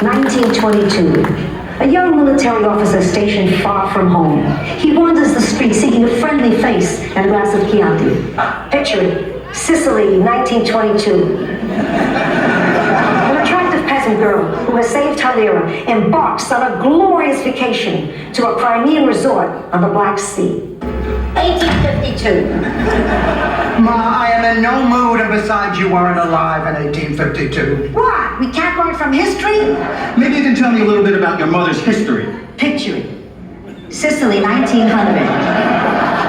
1922. A young military officer stationed far from home. He wanders the street seeking a friendly face and a glass of Chianti. Picture it. Sicily, 1922. An attractive peasant girl who has saved her lira embarks on a glorious vacation to a Crimean resort on the Black Sea. 1852. Ma, I am in no mood, and besides, you weren't alive in 1852. What? We can't learn from history? Maybe you can tell me a little bit about your mother's history. Picture it. Sicily, 1900.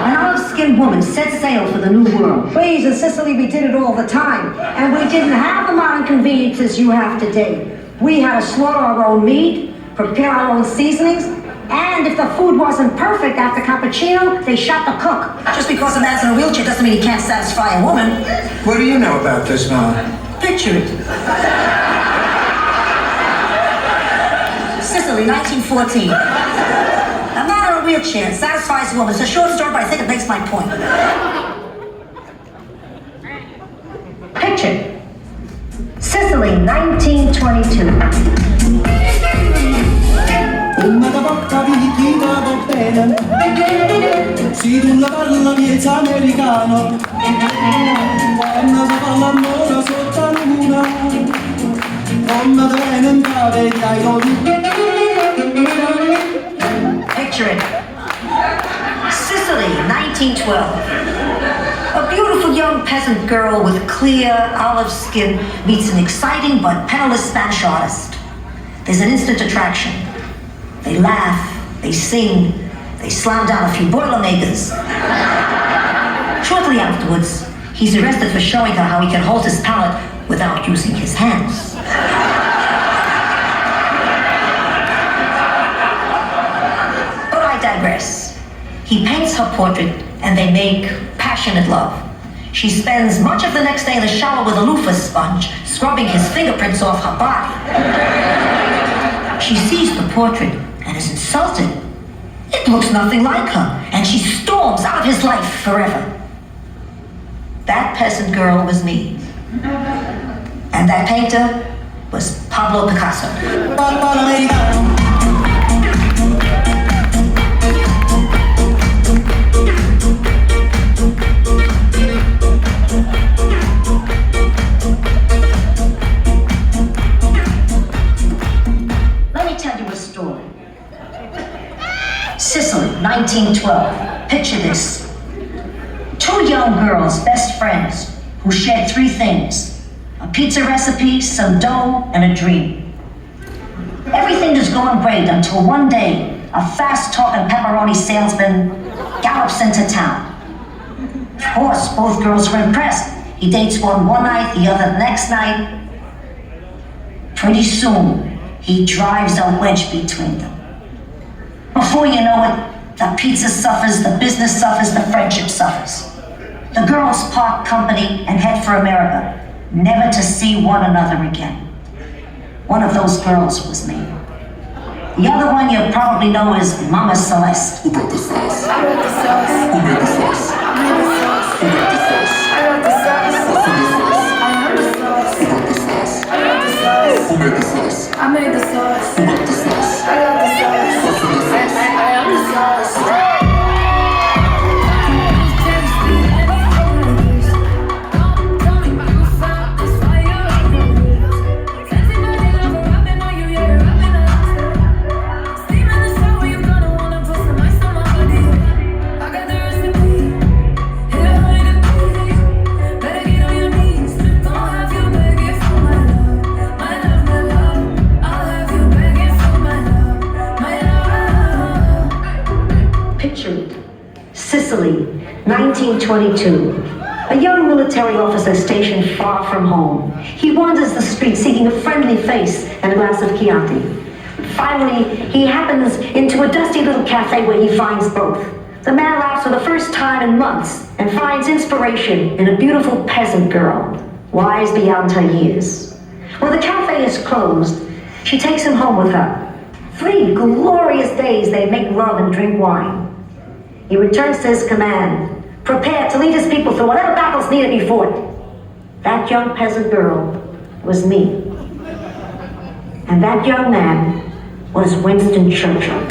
An olive-skinned woman set sail for the New World. Please, in Sicily, we did it all the time. And we didn't have the modern conveniences you have today. We had to slaughter our own meat, prepare our own seasonings, and if the food wasn't perfect after cappuccino, they shot the cook. Just because a man's in a wheelchair doesn't mean he can't satisfy a woman. What do you know about this, Ma? Picture it. Sicily, 1914. A man in a wheelchair satisfies a woman. It's a short story, but I think it makes my point. Picture. Sicily, 1922. Una bocca di chi va bene, si tu la parla miezza americano, quando si fa l'amore sotto la luna, come te viene in cave dai rodi. Picture it. Sicily, 1912. A beautiful young peasant girl with clear olive skin meets an exciting but penniless Spanish artist. There's an instant attraction. They laugh, they sing, they slam down a few Boilermakers. Shortly afterwards, he's arrested for showing her how he can hold his palette without using his hands. But I digress. He paints her portrait and they make passionate love. She spends much of the next day in the shower with a loofah sponge, scrubbing his fingerprints off her body. She sees the portrait and is insulted. It looks nothing like her, and she storms out of his life forever. That peasant girl was me. And that painter was Pablo Picasso. Sicily, 1912. Picture this. Two young girls, best friends, who shared three things: a pizza recipe, some dough, and a dream. Everything is going great until one day, a fast-talking pepperoni salesman gallops into town. Of course, both girls were impressed. He dates one night, the other the next night. Pretty soon, he drives a wedge between them. Before you know it, the pizza suffers, the business suffers, the friendship suffers. The girls part company and head for America, never to see one another again. One of those girls was me. The other one you probably know is Mama Celeste. Who brought the sauce? I brought the sauce. Who made the sauce? I made the sauce. Who got the sauce? I got the sauce. What's in the sauce? I am the sauce. Who brought the sauce? I got the sauce. Who made the sauce? I made the sauce. Who got the sauce? I got the sauce. What's in the sauce? I am the sauce. Sicily, 1922. A young military officer stationed far from home. He wanders the street seeking a friendly face and a glass of Chianti. Finally, he happens into a dusty little cafe where he finds both. The man laughs for the first time in months and finds inspiration in a beautiful peasant girl, wise beyond her years. When the cafe is closed, she takes him home with her. 3 glorious days they make love and drink wine. He returns to his command, prepared to lead his people through whatever battles needed be fought. That young peasant girl was me. And that young man was Winston Churchill.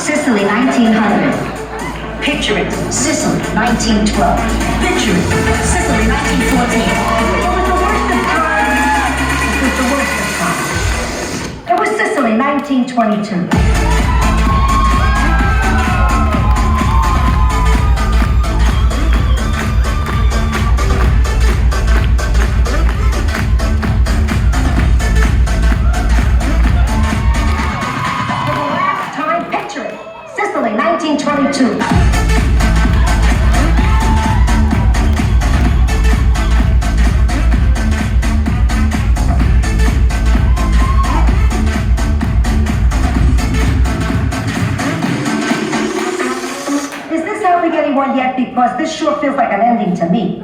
Sicily, 1900. Picture it, Sicily, 1912. Picture it, Sicily, 1914. It was the worst of times. It was the worst of times. It was Sicily, 1922. Sicily, 1922. Is this helping anyone yet? Because this sure feels like an ending to me.